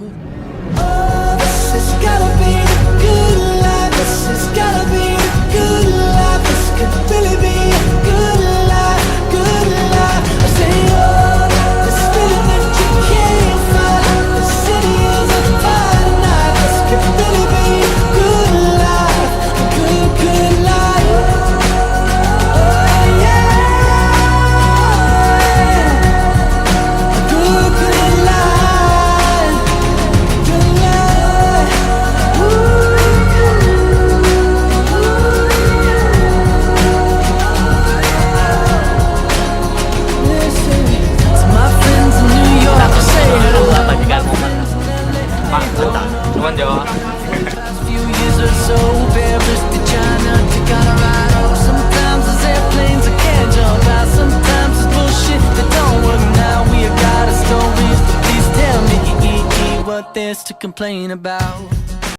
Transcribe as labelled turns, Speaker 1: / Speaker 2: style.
Speaker 1: Oh, this has gotta be the good life. This has gotta be the good life. This could really be a good life, good life. I say, oh, this feeling that you can't fight. The city is on fire tonight. This could really be a good life, a good, good life. Oh, yeah, a good, good life, good life. Listen to my friends in New York. Say hello.
Speaker 2: Pak, bentar. Cuman jawab.
Speaker 1: Last few years or so, Paris to China to Colorado. Sometimes it's airplanes I can't jump out. Sometimes it's bullshit that don't work. Now we got our stories. Please tell me what there's to complain about.